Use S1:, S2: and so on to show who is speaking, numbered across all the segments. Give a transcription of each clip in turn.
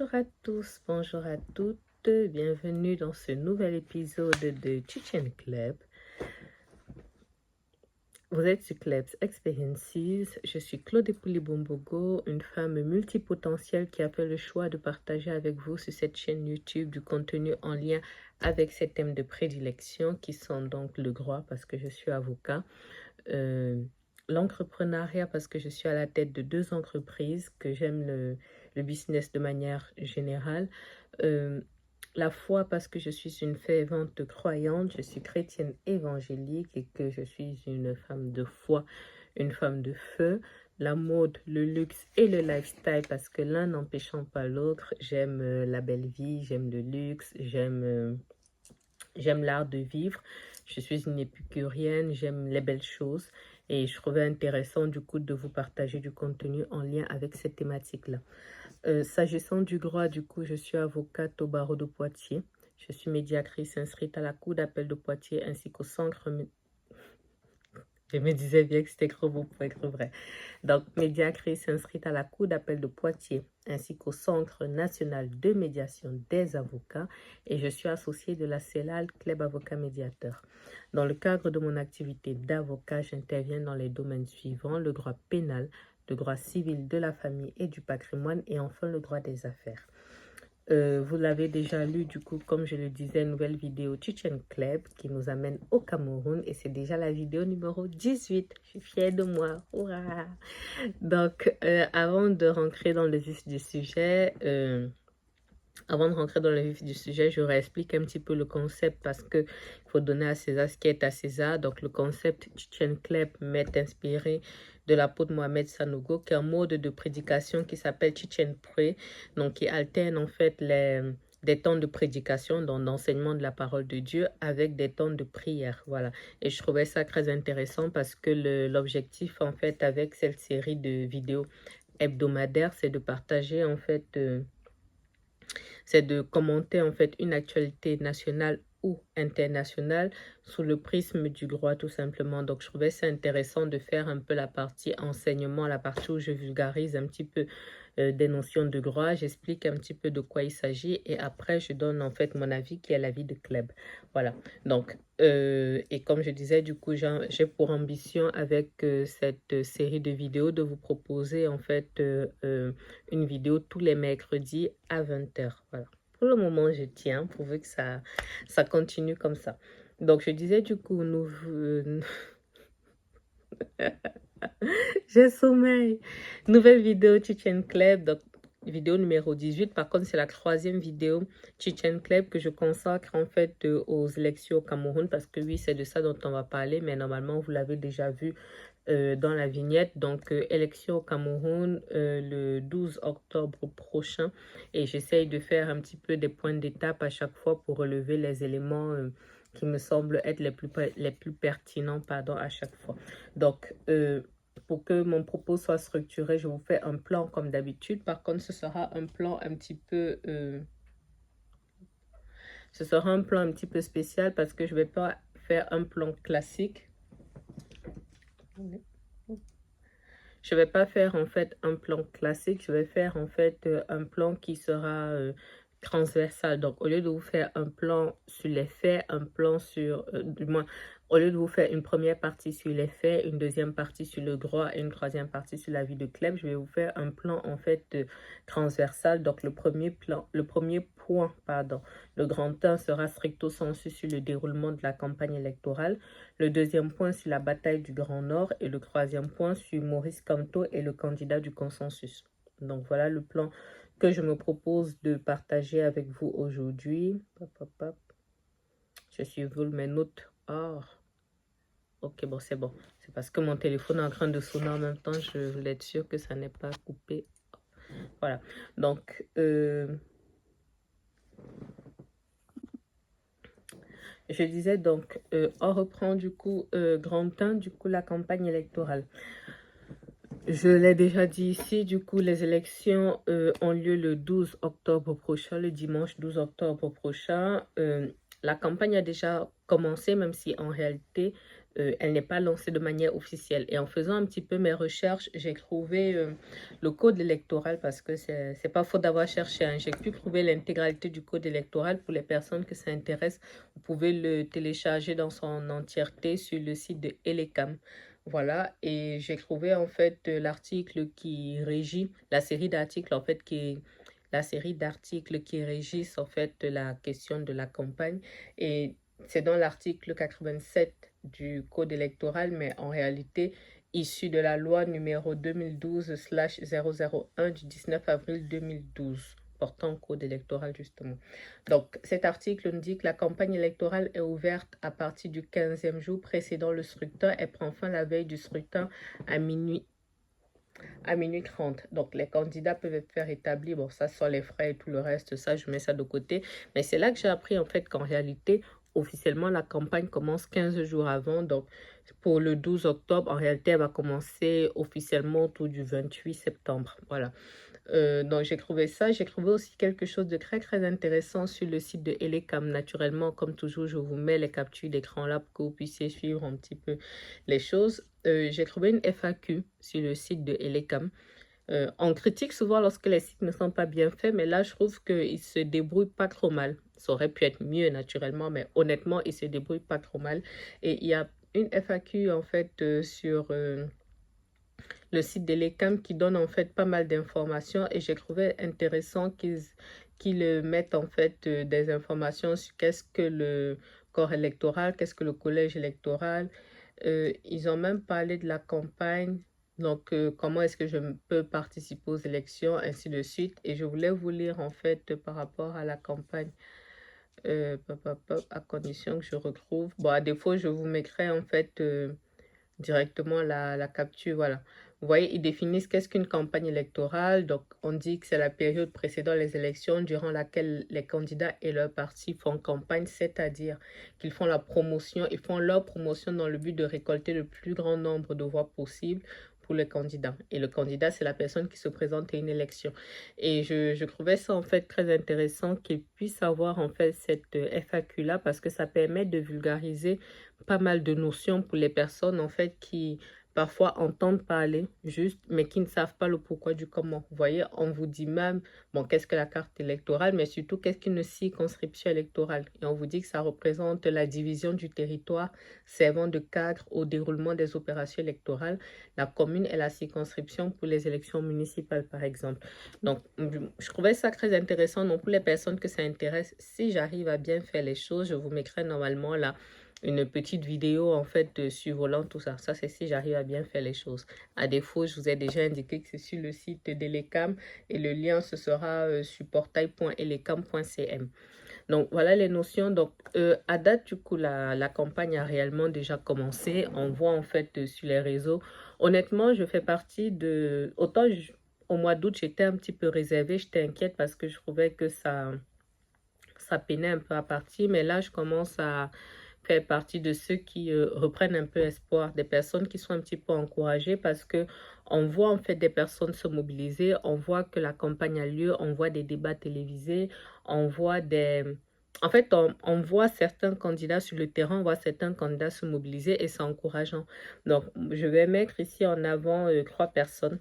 S1: Bonjour à tous, bonjour à toutes, bienvenue dans ce nouvel épisode de Chichen Club. Vous êtes sur Clubs Experiences, je suis Claude Pouliboumbogo, une femme multipotentielle qui a fait le choix de partager avec vous sur cette chaîne YouTube du contenu en lien avec ses thèmes de prédilection qui sont donc le droit parce que je suis avocat, l'entrepreneuriat parce que je suis à la tête de 2 entreprises, que j'aime le business de manière générale, la foi parce que je suis une fervente croyante, je suis chrétienne évangélique et que je suis une femme de foi, une femme de feu, la mode, le luxe et le lifestyle parce que l'un n'empêchant pas l'autre. J'aime la belle vie, j'aime le luxe, j'aime l'art de vivre. Je suis une épicurienne, j'aime les belles choses et je trouvais intéressant du coup de vous partager du contenu en lien avec cette thématique-là. S'agissant du droit, du coup, je suis avocate au barreau de Poitiers. Je suis médiatrice inscrite à la Cour d'appel de Poitiers ainsi qu'au centre... Je me disais bien que c'était gros pour être vrai. Donc, médiatrice inscrite à la Cour d'appel de Poitiers ainsi qu'au Centre national de médiation des avocats et je suis associée de la CELAL, Club Avocat Médiateur. Dans le cadre de mon activité d'avocat, j'interviens dans les domaines suivants: le droit pénal, le droit civil de la famille et du patrimoine et enfin le droit des affaires. Vous l'avez déjà lu, du coup, comme je le disais, nouvelle vidéo Chichen Club qui nous amène au Cameroun et c'est déjà la vidéo numéro 18. Je suis fière de moi. Hurrah! Donc, avant de rentrer dans le vif du sujet, je réexplique un petit peu le concept parce que il faut donner à César ce qui est à César. Donc, le concept Chichen Club m'est inspiré de la peau de Mohamed Sanogo, qui est un mode de prédication qui s'appelle Chichen Pray, donc qui alterne en fait des temps de prédication, donc d'enseignement de la parole de Dieu, avec des temps de prière, voilà. Et je trouvais ça très intéressant parce que l'objectif en fait avec cette série de vidéos hebdomadaires, c'est de partager en fait, c'est de commenter en fait une actualité nationale ou internationale sous le prisme du droit tout simplement. Donc je trouvais ça intéressant de faire un peu la partie enseignement, la partie où je vulgarise un petit peu des notions de droit, j'explique un petit peu de quoi il s'agit et après je donne en fait mon avis qui est l'avis de Club. Voilà, donc et comme je disais, du coup j'ai pour ambition avec cette série de vidéos de vous proposer en fait une vidéo tous les mercredis à 20h. Voilà. Pour le moment, je tiens, pourvu que ça continue comme ça. Donc, je disais du coup, j'ai sommeil. Nouvelle vidéo Chichen Club, donc vidéo numéro 18. Par contre, c'est la 3e vidéo Chichen Club que je consacre en fait aux élections au Cameroun parce que oui, c'est de ça dont on va parler, mais normalement, vous l'avez déjà vu dans la vignette. Donc, élection au Cameroun le 12 octobre prochain. Et j'essaye de faire un petit peu des points d'étape à chaque fois pour relever les éléments qui me semblent être les plus pertinents à chaque fois. Donc, pour que mon propos soit structuré, je vous fais un plan comme d'habitude. Par contre, ce sera un plan un petit peu... ce sera un plan un petit peu spécial parce que je ne vais pas faire un plan classique. Je ne vais pas faire en fait un plan classique, je vais faire en fait un plan qui sera transversal. Donc, au lieu de vous faire un plan sur les faits, un plan sur, du moins, au lieu de vous faire une première partie sur les faits, une deuxième partie sur le droit et une troisième partie sur la vie de Club, je vais vous faire un plan en fait transversal. Donc, le premier point, pardon, le grand 1 sera stricto sensu sur le déroulement de la campagne électorale. Le deuxième point sur la bataille du Grand Nord et le troisième point sur Maurice Kamto et le candidat du consensus. Donc, voilà le plan que je me propose de partager avec vous aujourd'hui. Je suis mes notes. Oh, ok, bon, c'est bon. C'est parce que mon téléphone est en train de sonner en même temps. Je voulais être sûre que ça n'est pas coupé. Voilà. Donc, je disais donc, on reprend du coup, grand 1, du coup, la campagne électorale. Je l'ai déjà dit ici, du coup, les élections ont lieu le 12 octobre prochain, le dimanche 12 octobre prochain. La campagne a déjà commencé, même si en réalité, elle n'est pas lancée de manière officielle. Et en faisant un petit peu mes recherches, j'ai trouvé le code électoral parce que c'est pas faute d'avoir cherché, hein. J'ai pu trouver l'intégralité du code électoral pour les personnes que ça intéresse. Vous pouvez le télécharger dans son entièreté sur le site de Elecam. Voilà, et j'ai trouvé en fait l'article qui régit, la série d'articles en fait la série d'articles qui régissent en fait la question de la campagne. Et c'est dans l'article 87 du code électoral, mais en réalité issu de la loi numéro 2012/001 du 19 avril 2012 portant code électoral justement. Donc cet article nous dit que la campagne électorale est ouverte à partir du 15e jour précédant le scrutin et prend fin la veille du scrutin à minuit 30. Donc, les candidats peuvent faire établir, bon, ça sont les frais et tout le reste, ça, je mets ça de côté. Mais c'est là que j'ai appris, en fait, qu'en réalité, officiellement, la campagne commence 15 jours avant. Donc, pour le 12 octobre, en réalité, elle va commencer officiellement autour du 28 septembre. Voilà. Donc, j'ai trouvé ça. J'ai trouvé aussi quelque chose de très, très intéressant sur le site de Elecam. Naturellement, comme toujours, je vous mets les captures d'écran là pour que vous puissiez suivre un petit peu les choses. J'ai trouvé une FAQ sur le site de Elecam. On critique souvent lorsque les sites ne sont pas bien faits, mais là, je trouve qu'ils se débrouillent pas trop mal. Ça aurait pu être mieux, naturellement, mais honnêtement, ils se débrouillent pas trop mal. Et il y a une FAQ, en fait, sur le site de l'ECAM qui donne, en fait, pas mal d'informations. Et j'ai trouvé intéressant qu'ils mettent, en fait, des informations sur qu'est-ce que le corps électoral, qu'est-ce que le collège électoral. Ils ont même parlé de la campagne. Donc, comment est-ce que je peux participer aux élections, ainsi de suite. Et je voulais vous lire, en fait, par rapport à la campagne, à condition que je retrouve. Bon, à défaut, je vous mettrai, en fait, directement la capture, voilà. Vous voyez, ils définissent qu'est-ce qu'une campagne électorale. Donc, on dit que c'est la période précédant les élections durant laquelle les candidats et leurs partis font campagne, c'est-à-dire qu'ils font ils font leur promotion dans le but de récolter le plus grand nombre de voix possible pour le candidat. Et le candidat, c'est la personne qui se présente à une élection. Et je trouvais ça, en fait, très intéressant qu'ils puissent avoir, en fait, cette FAQ-là parce que ça permet de vulgariser pas mal de notions pour les personnes, en fait, qui parfois entendent parler juste, mais qui ne savent pas le pourquoi du comment. Vous voyez, on vous dit même, bon, qu'est-ce que la carte électorale, mais surtout, qu'est-ce qu'une circonscription électorale. Et on vous dit que ça représente la division du territoire servant de cadre au déroulement des opérations électorales. La commune est la circonscription pour les élections municipales, par exemple. Donc, je trouvais ça très intéressant. Donc, pour les personnes que ça intéresse, si j'arrive à bien faire les choses, je vous mettrai normalement là une petite vidéo en fait de survolant tout ça. Ça, c'est si j'arrive à bien faire les choses. À défaut, je vous ai déjà indiqué que c'est sur le site d'Elecam et le lien, ce sera sur portail.elecam.cm. Donc, voilà les notions. Donc, à date, du coup, la campagne a réellement déjà commencé. On voit en fait sur les réseaux. Honnêtement, je fais partie de... Autant au mois d'août, j'étais un petit peu réservée. J'étais inquiète parce que je trouvais que ça peinait un peu à partir. Mais là, je commence à faire partie de ceux qui reprennent un peu espoir, des personnes qui sont un petit peu encouragées parce que on voit en fait des personnes se mobiliser, on voit que la campagne a lieu, on voit des débats télévisés, on voit des... En fait, on voit certains candidats sur le terrain, on voit certains candidats se mobiliser et c'est encourageant. Donc, je vais mettre ici en avant 3 personnes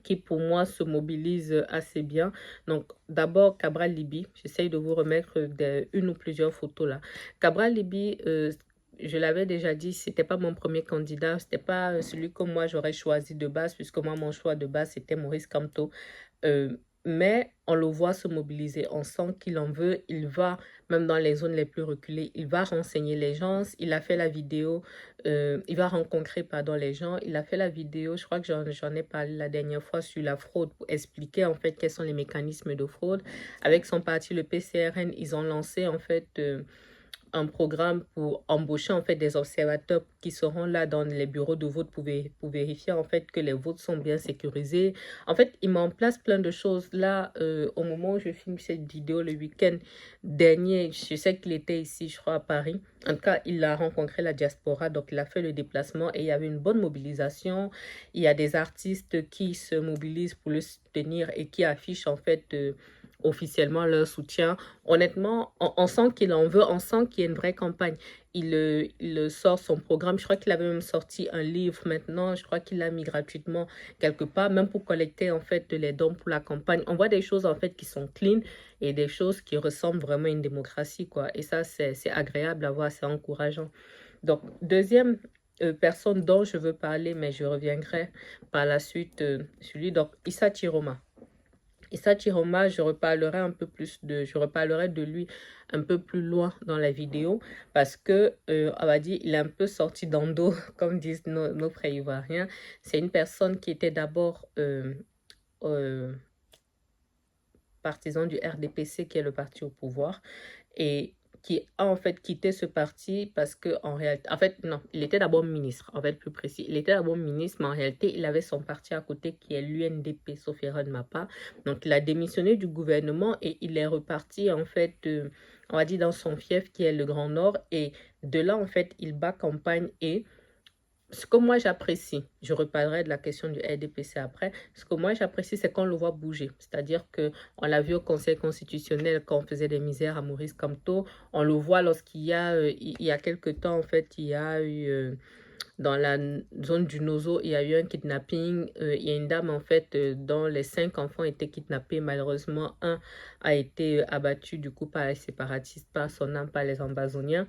S1: qui pour moi se mobilise assez bien. Donc d'abord Cabral Liby, j'essaye de vous remettre une ou plusieurs photos là. Cabral Liby, je l'avais déjà dit, c'était pas mon premier candidat, c'était pas celui que moi j'aurais choisi de base, puisque moi mon choix de base c'était Maurice Kamto. Mais on le voit se mobiliser, on sent qu'il en veut, il va, même dans les zones les plus reculées, il va renseigner les gens, il a fait la vidéo, il va rencontrer, pardon, les gens, il a fait la vidéo, je crois que j'en ai parlé la dernière fois sur la fraude, pour expliquer en fait quels sont les mécanismes de fraude. Avec son parti, le PCRN, ils ont lancé en fait... un programme pour embaucher en fait des observateurs qui seront là dans les bureaux de vote pour vérifier en fait que les votes sont bien sécurisés. En fait, il met en place plein de choses. Là, au moment où je filme cette vidéo le week-end dernier, je sais qu'il était ici, je crois, à Paris. En tout cas, il a rencontré la diaspora, donc il a fait le déplacement et il y avait une bonne mobilisation. Il y a des artistes qui se mobilisent pour le soutenir et qui affichent en fait... officiellement leur soutien. Honnêtement, on sent qu'il en veut, on sent qu'il y a une vraie campagne. Il sort son programme, je crois qu'il avait même sorti un livre maintenant, je crois qu'il l'a mis gratuitement quelque part, même pour collecter en fait les dons pour la campagne. On voit des choses en fait qui sont clean et des choses qui ressemblent vraiment à une démocratie, quoi. Et ça, c'est agréable à voir, c'est encourageant. Donc, deuxième personne dont je veux parler, mais je reviendrai par la suite sur lui, donc Issa Chiroma. Issa Chiroma, je reparlerai de lui un peu plus loin dans la vidéo parce que, on va dire, il est un peu sorti d'endo, comme disent nos frères ivoiriens. C'est une personne qui était d'abord partisan du RDPC, qui est le parti au pouvoir, et qui a en fait quitté ce parti parce que en réalité, en fait non, il était d'abord ministre, en fait plus précis, il était d'abord ministre, mais en réalité il avait son parti à côté qui est l'UNDP, sauf erreur de ma part. Donc il a démissionné du gouvernement et il est reparti en fait, on va dire dans son fief qui est le Grand Nord, et de là en fait il bat campagne. Et ce que moi j'apprécie, je reparlerai de la question du RDPC après, ce que moi j'apprécie, c'est qu'on le voit bouger. C'est-à-dire qu'on l'a vu au Conseil constitutionnel quand on faisait des misères à Maurice Kamto. On le voit lorsqu'il y a, il y a quelques temps, en fait, il y a eu, dans la zone du Nozo, il y a eu un kidnapping. Il y a une dame, en fait, dont les 5 enfants étaient kidnappés. Malheureusement, un a été abattu, du coup, par les séparatistes, par son âme, par les Ambazoniens.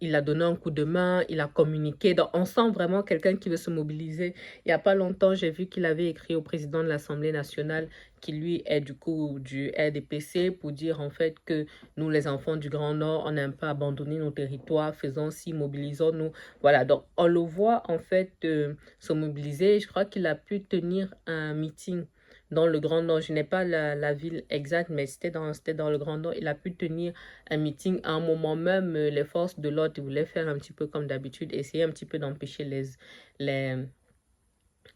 S1: Il a donné un coup de main, il a communiqué. Donc, on sent vraiment quelqu'un qui veut se mobiliser. Il n'y a pas longtemps, j'ai vu qu'il avait écrit au président de l'Assemblée nationale, qui lui est du coup du RDPC, pour dire en fait que nous, les enfants du Grand Nord, on a un peu abandonné nos territoires, faisons ci, mobilisons-nous. Voilà, donc on le voit en fait se mobiliser. Je crois qu'il a pu tenir un meeting dans le Grand Nord. Je n'ai pas la ville exacte, mais c'était dans le Grand Nord. Il a pu tenir un meeting. À un moment même, les forces de l'ordre voulaient faire un petit peu comme d'habitude, essayer un petit peu d'empêcher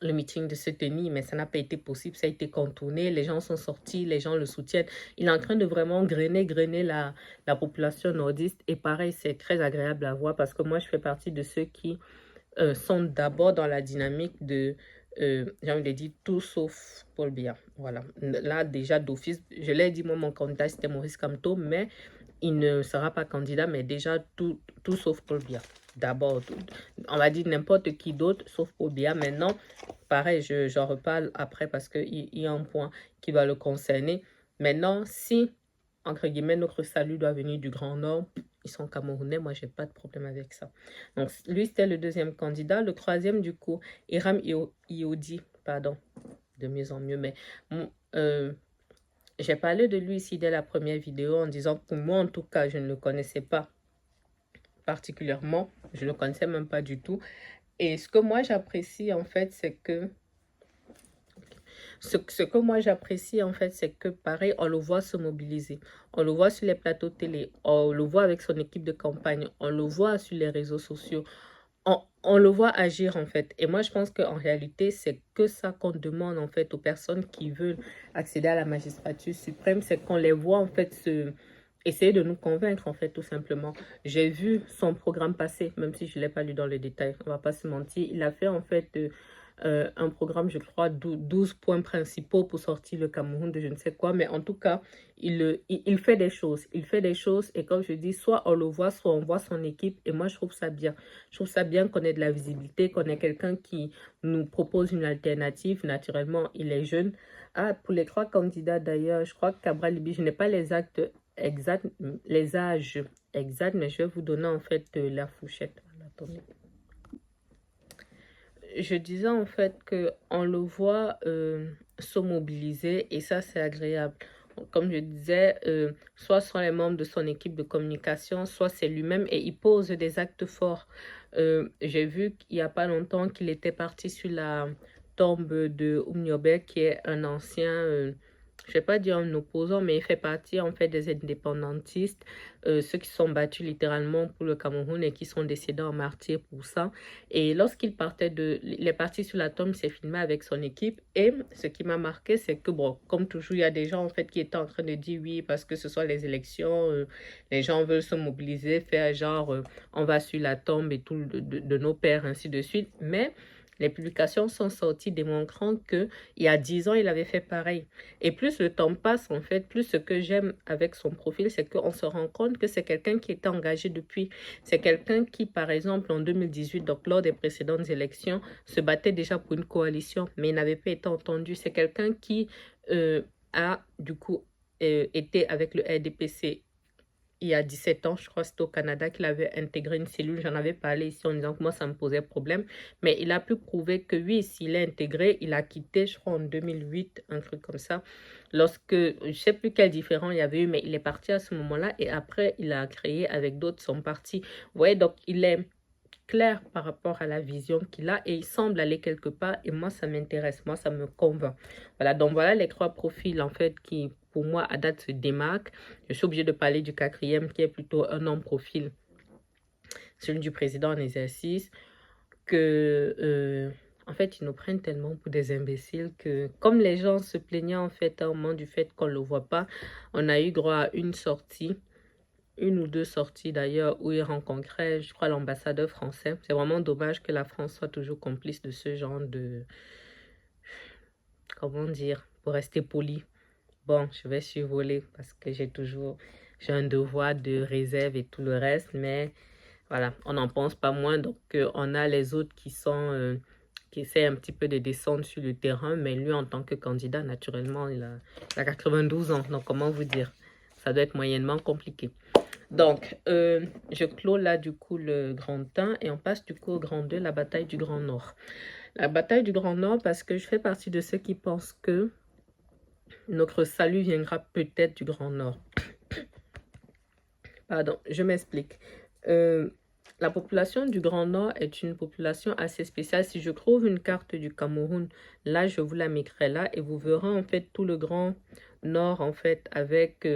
S1: le meeting de se tenir, mais ça n'a pas été possible, ça a été contourné, les gens sont sortis, les gens le soutiennent. Il est en train de vraiment grainer la population nordiste, et pareil, c'est très agréable à voir parce que moi, je fais partie de ceux qui sont d'abord dans la dynamique de, j'ai envie de dire, tout sauf Paul Biya. Voilà, là déjà d'office, je l'ai dit, moi, mon candidat, c'était Maurice Kamto, mais il ne sera pas candidat, mais déjà tout sauf Paul Biya. D'abord, on va dire n'importe qui d'autre sauf Paul Biya. Maintenant, pareil, j'en reparle après parce qu'il y a un point qui va le concerner. Maintenant, si, entre guillemets, notre salut doit venir du Grand Nord, ils sont camerounais, moi, j'ai pas de problème avec ça. Donc, lui, c'était le deuxième candidat. Le troisième, du coup, Hiram Iodi, pardon, de mieux en mieux, mais j'ai parlé de lui ici dès la première vidéo en disant que moi, en tout cas, je ne le connaissais pas particulièrement. Je ne le connaissais même pas du tout. Et ce que moi, j'apprécie, en fait, c'est que... Ce que moi, j'apprécie, en fait, c'est que, pareil, on le voit se mobiliser. On le voit sur les plateaux télé. On le voit avec son équipe de campagne. On le voit sur les réseaux sociaux. On le voit agir, en fait. Et moi, je pense qu'en réalité, c'est que ça qu'on demande, en fait, aux personnes qui veulent accéder à la magistrature suprême, c'est qu'on les voit, en fait, essayer de nous convaincre, en fait, tout simplement. J'ai vu son programme passer, même si je ne l'ai pas lu dans les détails, on ne va pas se mentir. Il a fait, en fait, un programme, je crois, 12 points principaux pour sortir le Cameroun de je ne sais quoi. Mais en tout cas, il fait des choses. Il fait des choses. Et comme je dis, soit on le voit, soit on voit son équipe. Et moi, je trouve ça bien. Je trouve ça bien qu'on ait de la visibilité, qu'on ait quelqu'un qui nous propose une alternative. Naturellement, il est jeune. Ah, pour les 3 candidats d'ailleurs, je crois que Cabral Libi, je n'ai pas les actes exacts, les âges exacts, mais je vais vous donner en fait la fourchette. Attendez. Je disais en fait qu'on le voit se mobiliser, et ça c'est agréable. Comme je disais, soit ce sont les membres de son équipe de communication, soit c'est lui-même, et il pose des actes forts. J'ai vu qu'il n'y a pas longtemps qu'il était parti sur la tombe de Oumniobel, qui est un ancien... je ne vais pas dire un opposant, mais il fait partie en fait des indépendantistes, ceux qui sont battus littéralement pour le Cameroun et qui sont décédés en martyr pour ça. Et lorsqu'il partait il est parti sur la tombe, il s'est filmé avec son équipe. Et ce qui m'a marqué, c'est que, bon, comme toujours, il y a des gens en fait qui étaient en train de dire oui, parce que ce sont les élections, les gens veulent se mobiliser, faire genre, on va sur la tombe et tout de nos pères, ainsi de suite. Mais Les publications sont sorties démontrant que il y a 10 ans, il avait fait pareil. Et plus le temps passe, en fait, plus ce que j'aime avec son profil, c'est qu'on se rend compte que c'est quelqu'un qui était engagé depuis. C'est quelqu'un qui, par exemple, en 2018, donc lors des précédentes élections, se battait déjà pour une coalition, mais il n'avait pas été entendu. C'est quelqu'un qui a, du coup, été avec le RDPC il y a 17 ans, je crois que c'était au Canada qu'il avait intégré une cellule. J'en avais parlé ici en disant que moi, ça me posait problème. Mais il a pu prouver que oui, s'il est intégré, il a quitté, je crois, en 2008, un truc comme ça. Lorsque, je ne sais plus quel différent il y avait eu, mais il est parti à ce moment-là. Et après, il a créé avec d'autres son parti. Vous voyez, donc il est clair par rapport à la vision qu'il a et il semble aller quelque part et moi ça m'intéresse, moi ça me convainc. Voilà, donc voilà les 3 profils en fait qui pour moi à date se démarquent. Je suis obligée de parler du 4e qui est plutôt un homme profil, celui du président en exercice, que en fait ils nous prennent tellement pour des imbéciles que comme les gens se plaignaient en fait à un moment du fait qu'on ne le voit pas, on a eu droit à une sortie, une ou deux sorties d'ailleurs où il rencontrait, je crois, l'ambassadeur français. C'est vraiment dommage que la France soit toujours complice de ce genre de, comment dire, pour rester poli. Bon, je vais survoler parce que j'ai un devoir de réserve et tout le reste, mais voilà, on n'en pense pas moins. Donc, on a les autres qui essaient un petit peu de descendre sur le terrain, mais lui, en tant que candidat, naturellement, il a 92 ans. Donc, comment vous dire? Ça doit être moyennement compliqué. Donc, je clôt là du coup le grand 1 et on passe du coup au grand 2, la bataille du Grand Nord. La bataille du Grand Nord parce que je fais partie de ceux qui pensent que notre salut viendra peut-être du Grand Nord. Pardon, je m'explique. La population du Grand Nord est une population assez spéciale. Si je trouve une carte du Cameroun, là, je vous la mettrai là et vous verrez en fait tout le Grand Nord en fait avec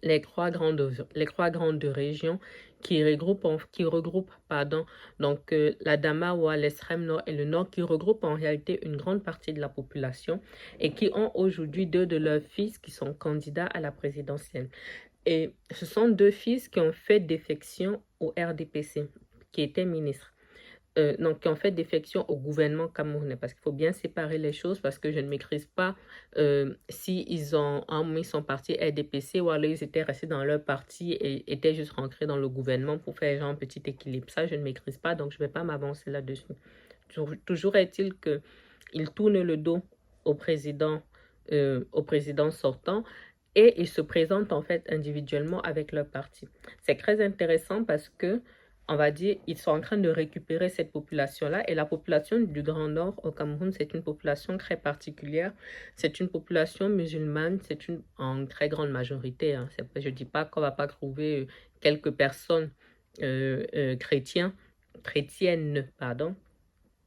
S1: les trois grandes régions qui regroupent pardon, donc la Damawa, l'extrême nord et le nord, qui regroupent en réalité une grande partie de la population et qui ont aujourd'hui 2 de leurs fils qui sont candidats à la présidentielle. Et ce sont 2 fils qui ont fait défection au RDPC, qui étaient ministres. Donc, qui ont fait défection au gouvernement camerounais, parce qu'il faut bien séparer les choses, parce que je ne maîtrise pas si ils sont partis RDPC ou alors ils étaient restés dans leur parti et étaient juste rentrés dans le gouvernement pour faire genre un petit équilibre. Ça, je ne maîtrise pas, donc je ne vais pas m'avancer là-dessus. Toujours est-il qu'ils tournent le dos au président sortant et ils se présentent en fait individuellement avec leur parti. C'est très intéressant parce que on va dire, ils sont en train de récupérer cette population-là. Et la population du Grand Nord au Cameroun, c'est une population très particulière. C'est une population musulmane, en très grande majorité. Hein. Je ne dis pas qu'on ne va pas trouver quelques personnes chrétiennes, pardon,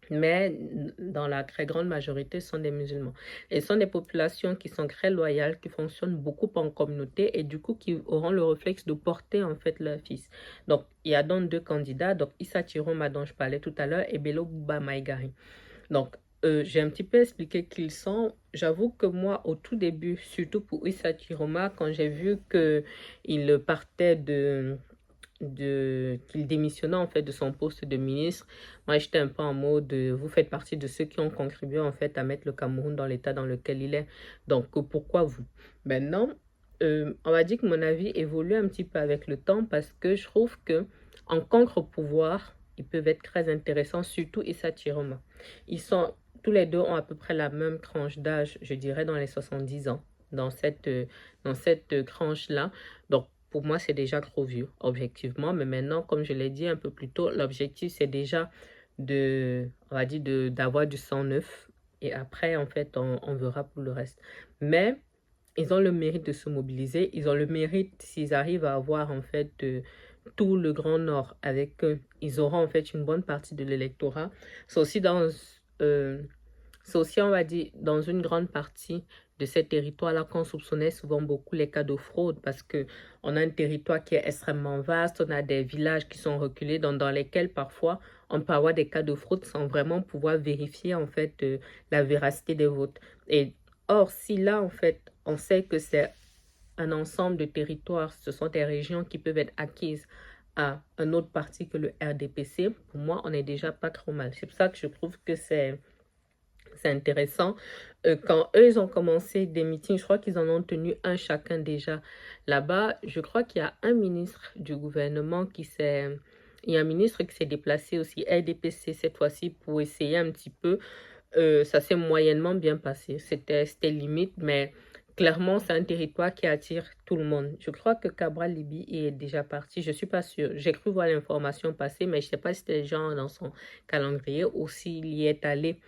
S1: mais dans la très grande majorité, ce sont des musulmans. Et ce sont des populations qui sont très loyales, qui fonctionnent beaucoup en communauté et du coup qui auront le réflexe de porter en fait leur fils. Donc, il y a donc 2 candidats, donc Issa Chiroma dont je parlais tout à l'heure et Bello Bouba Maïgari. Donc, j'ai un petit peu expliqué qui ils sont. J'avoue que moi, au tout début, surtout pour Issa Chiroma, quand j'ai vu qu'il partait qu'il démissionnait en fait de son poste de ministre, moi j'étais un peu en mode vous faites partie de ceux qui ont contribué en fait à mettre le Cameroun dans l'état dans lequel il est, donc pourquoi vous? Maintenant on va dire que mon avis évolue un petit peu avec le temps parce que je trouve que en contre-pouvoir ils peuvent être très intéressants, surtout Issa Chiroma. Tous les deux ont à peu près la même tranche d'âge, je dirais dans les 70 ans dans cette tranche là, donc pour moi, c'est déjà trop vieux, objectivement. Mais maintenant, comme je l'ai dit un peu plus tôt, l'objectif, c'est déjà on va dire, d'avoir du sang neuf. Et après, en fait, on verra pour le reste. Mais ils ont le mérite de se mobiliser. Ils ont le mérite, s'ils arrivent à avoir, en fait, tout le Grand Nord avec eux, ils auront, en fait, une bonne partie de l'électorat. C'est aussi on va dire, dans une grande partie de ces territoires-là qu'on soupçonnait souvent beaucoup les cas de fraude parce que on a un territoire qui est extrêmement vaste, on a des villages qui sont reculés dans lesquels parfois on peut avoir des cas de fraude sans vraiment pouvoir vérifier en fait la véracité des votes. Et or, si là en fait on sait que c'est un ensemble de territoires, ce sont des régions qui peuvent être acquises à un autre parti que le RDPC, pour moi, on est déjà pas trop mal. C'est pour ça que je trouve que c'est intéressant. Quand eux, ils ont commencé des meetings, je crois qu'ils en ont tenu un chacun déjà là-bas. Je crois qu'il y a un ministre du gouvernement qui s'est... Il y a un ministre qui s'est déplacé aussi, RDPC cette fois-ci, pour essayer un petit peu. Ça s'est moyennement bien passé. C'était limite, mais clairement, c'est un territoire qui attire tout le monde. Je crois que Cabral Libi est déjà parti. Je suis pas sûre. J'ai cru voir l'information passer, mais je sais pas si c'était déjà dans son calendrier ou s'il y est allé.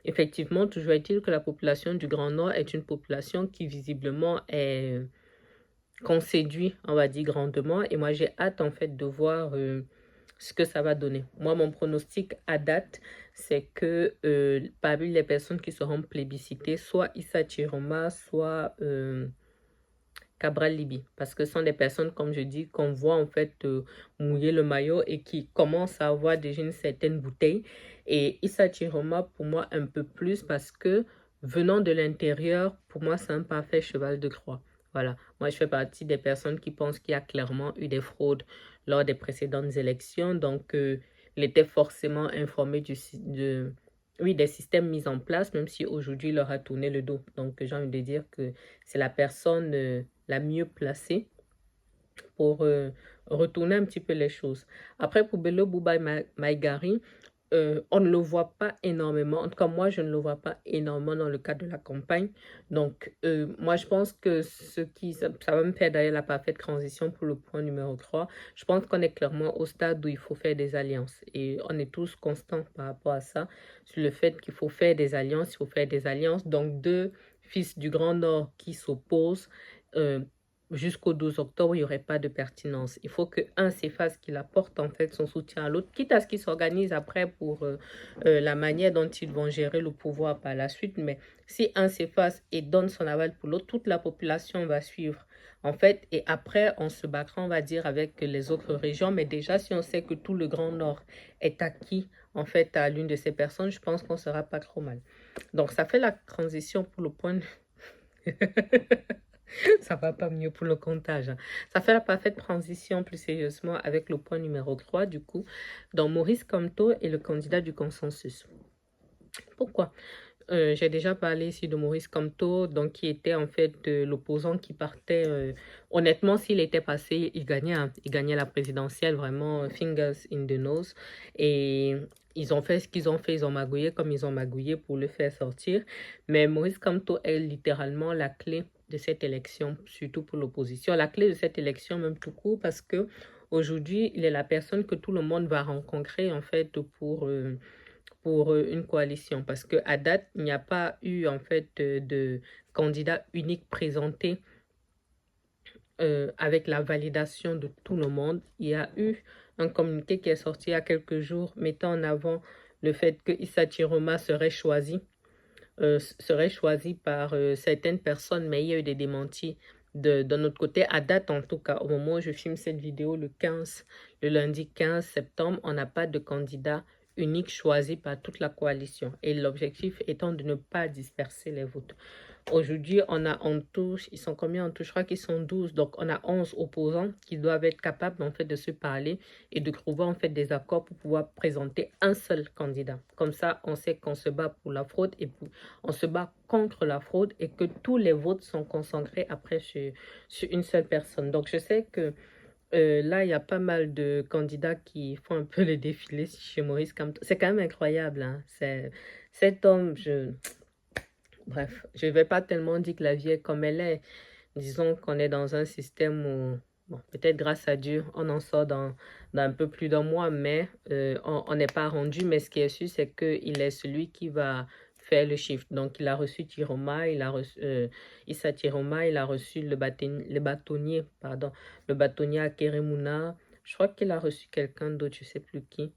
S1: Effectivement, toujours est-il que la population du Grand Nord est une population qui visiblement est qu'on séduit, on va dire, grandement. Et moi, j'ai hâte, en fait, de voir ce que ça va donner. Moi, mon pronostic à date, c'est que parmi les personnes qui seront plébiscitées, soit Issa Chiroma, soit Cabral Libi. Parce que ce sont des personnes, comme je dis, qu'on voit en fait mouiller le maillot et qui commencent à avoir déjà une certaine bouteille. Et Issa Chiroma, pour moi, un peu plus parce que venant de l'intérieur, pour moi, c'est un parfait cheval de croix. Voilà. Moi, je fais partie des personnes qui pensent qu'il y a clairement eu des fraudes lors des précédentes élections. Donc, il était forcément informé oui, des systèmes mis en place, même si aujourd'hui, il leur a tourné le dos. Donc, j'ai envie de dire que c'est la personne la mieux placée pour retourner un petit peu les choses. Après, pour Bello Bouba Maïgari, on ne le voit pas énormément. En tout cas, moi, je ne le vois pas énormément dans le cadre de la campagne. Donc, moi, je pense que ça va me faire d'ailleurs la parfaite transition pour le point numéro 3. Je pense qu'on est clairement au stade où il faut faire des alliances. Et on est tous constants par rapport à ça, sur le fait qu'il faut faire des alliances, il faut faire des alliances. Donc, deux fils du Grand Nord qui s'opposent, jusqu'au 12 octobre, il n'y aurait pas de pertinence. Il faut qu'un s'efface, qu'il apporte en fait son soutien à l'autre, quitte à ce qu'ils s'organisent après pour la manière dont ils vont gérer le pouvoir par la suite. Mais si un s'efface et donne son aval pour l'autre, toute la population va suivre. En fait, et après, on se battra, on va dire, avec les autres régions. Mais déjà, si on sait que tout le Grand Nord est acquis, en fait, à l'une de ces personnes, je pense qu'on sera pas trop mal. Donc, ça fait la transition pour le point de... Ça va pas mieux pour le comptage, hein. Ça fait la parfaite transition plus sérieusement avec le point numéro 3 du coup. Donc Maurice Kamto est le candidat du consensus. Pourquoi? J'ai déjà parlé ici de Maurice Kamto, donc qui était en fait l'opposant qui partait. Honnêtement, s'il était passé, il gagnait, hein. Il gagnait la présidentielle, vraiment fingers in the nose. Et ils ont fait ce qu'ils ont fait, ils ont magouillé comme ils ont magouillé pour le faire sortir. Mais Maurice Kamto est littéralement la clé de cette élection, surtout pour l'opposition. La clé de cette élection, même tout court, parce que aujourd'hui, il est la personne que tout le monde va rencontrer en fait pour une coalition. Parce qu'à date, il n'y a pas eu en fait de candidat unique présenté avec la validation de tout le monde. Il y a eu un communiqué qui est sorti il y a quelques jours mettant en avant le fait que Issa Chiroma serait choisi par certaines personnes, mais il y a eu des démentis de notre côté. À date, en tout cas, au moment où je filme cette vidéo, le lundi 15 septembre, on n'a pas de candidat unique choisi par toute la coalition. Et l'objectif étant de ne pas disperser les votes. Aujourd'hui, on a en tout, ils sont combien en tout? Je crois qu'ils sont 12. Donc, on a 11 opposants qui doivent être capables en fait de se parler et de trouver en fait des accords pour pouvoir présenter un seul candidat. Comme ça, on sait qu'on se bat pour la fraude et on se bat contre la fraude et que tous les votes sont concentrés après sur une seule personne. Donc, je sais que là, il y a pas mal de candidats qui font un peu le défilé chez Maurice Kamto. C'est quand même incroyable, hein. Cet homme, bref, je ne vais pas tellement dire que la vie est comme elle est. Disons qu'on est dans un système où, bon, peut-être grâce à Dieu, on en sort dans un peu plus d'un mois, mais on n'est pas rendu. Mais ce qui est sûr, c'est qu'il est celui qui va faire le shift. Donc, il a reçu Tiroma, il a reçu Issa Tiroma, il a reçu le bâtonnier à Keremuna. Je crois qu'il a reçu quelqu'un d'autre, je ne sais plus qui.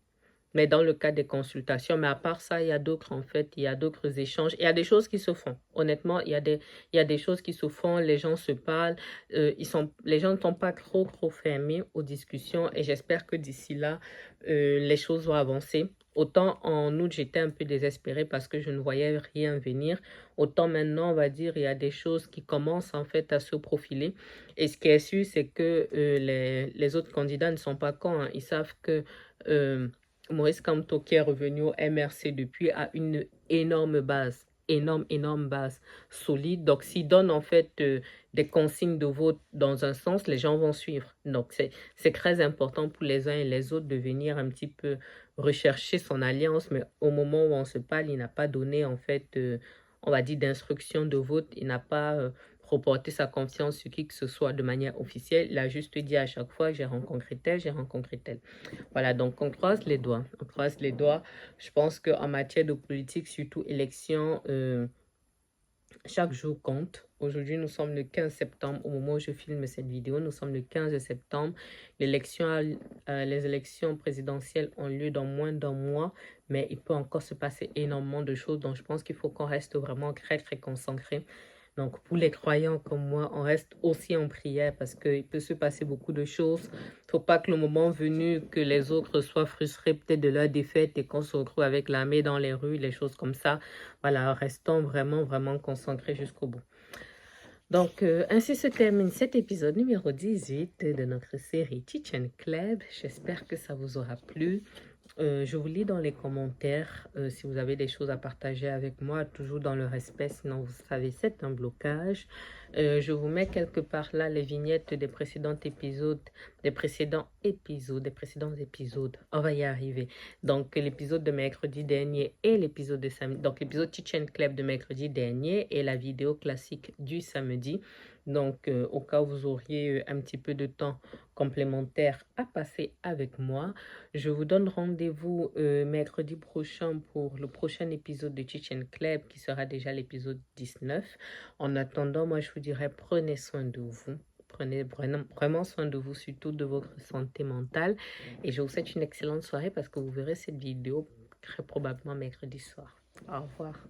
S1: mais dans le cadre des consultations. Mais à part ça, il y a d'autres, en fait, il y a d'autres échanges. Il y a des choses qui se font. Honnêtement, il y a des choses qui se font, les gens se parlent, les gens ne sont pas trop fermés aux discussions et j'espère que d'ici là, les choses vont avancer. Autant en août, j'étais un peu désespérée parce que je ne voyais rien venir. Autant maintenant, on va dire, il y a des choses qui commencent en fait à se profiler. Et ce qui est sûr, c'est que les autres candidats ne sont pas cons, hein. Ils savent que Maurice Kamto, qui est revenu au MRC depuis, a une énorme base. Énorme base solide. Donc, s'il donne en fait des consignes de vote dans un sens, les gens vont suivre. Donc, c'est très important pour les uns et les autres de venir un petit peu rechercher son alliance. Mais au moment où on se parle, il n'a pas donné en fait, on va dire, d'instruction de vote. Il n'a pas reporté sa confiance sur qui que ce soit de manière officielle. Il a juste dit à chaque fois, j'ai rencontré tel, j'ai rencontré tel. Voilà, donc on croise les doigts. On croise les doigts. Je pense qu'en matière de politique, surtout élection, chaque jour compte. Aujourd'hui, nous sommes le 15 septembre. Au moment où je filme cette vidéo, nous sommes le 15 septembre. Les élections présidentielles ont lieu dans moins d'un mois, mais il peut encore se passer énormément de choses. Donc, je pense qu'il faut qu'on reste vraiment très concentré. Donc, pour les croyants comme moi, on reste aussi en prière parce qu'il peut se passer beaucoup de choses. Il ne faut pas que le moment venu, que les autres soient frustrés peut-être de leur défaite et qu'on se retrouve avec l'armée dans les rues, les choses comme ça. Voilà, restons vraiment concentrés jusqu'au bout. Donc, ainsi se termine cet épisode numéro 18 de notre série Chichen Club. J'espère que ça vous aura plu. Je vous lis dans les commentaires si vous avez des choses à partager avec moi, toujours dans le respect, sinon vous savez, c'est un blocage. Je vous mets quelque part là les vignettes des précédents épisodes, On va y arriver. Donc, l'épisode de mercredi dernier et l'épisode de samedi. Donc, l'épisode Chichen Club de mercredi dernier et la vidéo classique du samedi. Donc, au cas où vous auriez un petit peu de temps complémentaire à passer avec moi, je vous donne rendez-vous mercredi prochain pour le prochain épisode de Chichen Club qui sera déjà l'épisode 19. En attendant, moi je vous dirais prenez soin de vous. Prenez vraiment soin de vous, surtout de votre santé mentale. Et je vous souhaite une excellente soirée parce que vous verrez cette vidéo très probablement mercredi soir. Au revoir.